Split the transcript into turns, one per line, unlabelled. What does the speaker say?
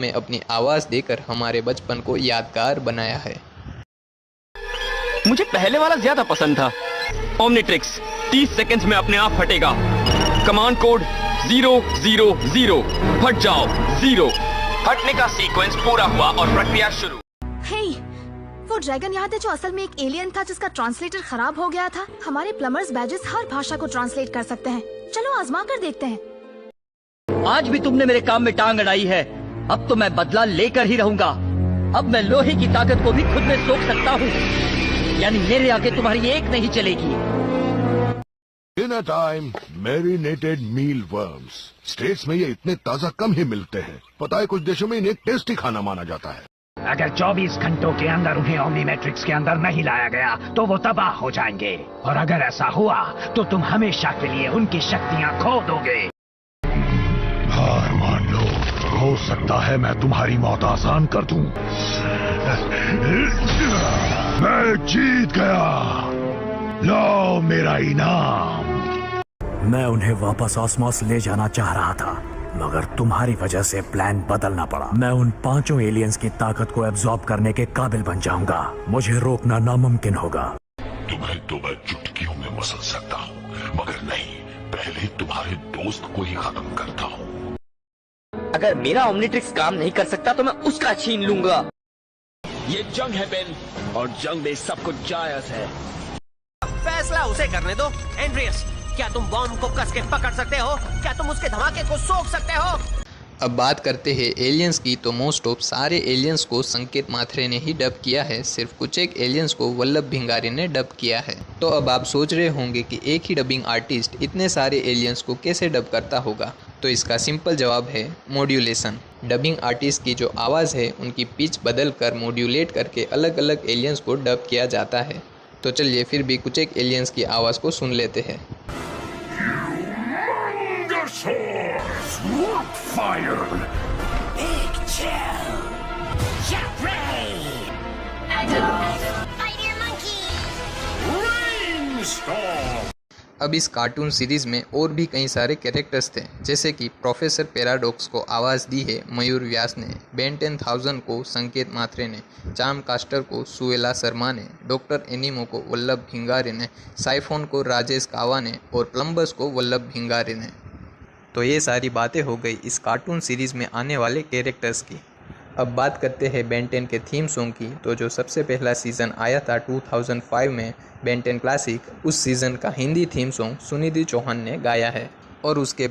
में अपनी आवाज़ देकर हमारे बचपन को यादगार बनाया है।
मुझे पहले वाला ज्यादा पसंद था। ओमनीट्रिक्स 30 सेकंड्स में अपने आप फटेगा। कमांड कोड 000 फट जाओ 0। फटने का सीक्वेंस पूरा हुआ और प्रक्रिया शुरू।
हे, वो ड्रैगन याद है जो असल में एक एलियन था जिसका ट्रांसलेटर खराब हो गया था? हमारे प्लम्बर्स बैजेस हर भाषा को ट्रांसलेट कर सकते हैं। चलो आजमा कर देखते हैं।
आज भी तुमने मेरे काम में टांग अड़ाई है, अब तो मैं बदला लेकर ही रहूंगा। अब मैं लोहे की ताकत को भी खुद में सोख सकता हूँ, यानी मेरे आगे तुम्हारी एक नहीं चलेगी।
डिनर टाइम, मैरिनेटेड मील वर्म्स। स्टेट्स में ये इतने ताजा कम ही मिलते हैं। पता है कुछ देशों में इन्हें टेस्टी खाना माना जाता है।
अगर 24 घंटों के अंदर उन्हें ओमनीमेट्रिक्स के अंदर नहीं लाया गया तो वो तबाह हो जाएंगे, और अगर ऐसा हुआ तो तुम हमेशा के लिए उनकी शक्तियां खो दोगे।
हार मान लो, हो सकता है मैं तुम्हारी मौत आसान कर दूं। मैं जीत गया, लो मेरा इनाम।
मैं उन्हें वापस ऑस्मोस ले जाना चाह रहा था, मगर तुम्हारी वजह से प्लान बदलना पड़ा। मैं उन 5 एलियंस की ताकत को एब्जॉर्ब करने के काबिल बन जाऊंगा। मुझे रोकना नामुमकिन होगा।
तुम्हें तो मैं चुटकियों में मसल सकता हूँ, मगर नहीं, पहले तुम्हारे दोस्त को ही खत्म करता हूँ।
अगर मेरा ओमनीट्रिक्स काम नहीं कर सकता तो मैं उसका छीन लूंगा।
ये जंग है बेन, और जंग में सब कुछ जायज है।
फैसला उसे करने दो। एंड्रियस, क्या तुम बॉम्ब को कस के पकड़ सकते हो? क्या तुम उसके धमाके को सोख सकते हो?
अब बात करते हैं एलियंस की, तो मोस्ट ऑफ सारे एलियंस को संकेत माथुरे ने ही डब किया है। सिर्फ कुछ एक एलियंस को वल्लभ भिंगारी ने डब किया है। तो अब आप सोच रहे होंगे कि एक ही डबिंग आर्टिस्ट इतने सारे एलियंस को कैसे डब करता होगा। तो इसका सिंपल जवाब है मॉड्यूलेशन। डबिंग आर्टिस्ट की जो आवाज़ है उनकी पिच बदल कर मॉड्यूलेट करके अलग अलग एलियंस को डब किया जाता है। तो चलिए फिर भी कुछ एक एलियंस की आवाज़ को सुन लेते हैं। अब इस कार्टून सीरीज़ में और भी कई सारे कैरेक्टर्स थे, जैसे कि प्रोफेसर पैराडॉक्स को आवाज़ दी है मयूर व्यास ने, बेन 10,000 को संकेत माथुरे ने, चार्म कास्टर को सुएला शर्मा ने, डॉक्टर एनिमो को वल्लभ भिंगारी ने, साइफोन को राजेश कावा ने और प्लम्बर्स को वल्लभ भिंगारी ने। तो ये सारी बातें हो गई इस कार्टून सीरीज़ में आने वाले कैरेक्टर्स की। अब बात करते हैं बेन 10 के थीम सॉन्ग की। तो जो सबसे पहला सीज़न आया था 2005 में बेन 10 क्लासिक, उस सीज़न का हिंदी थीम सॉन्ग सुनिधि चौहान ने गाया है। और उसके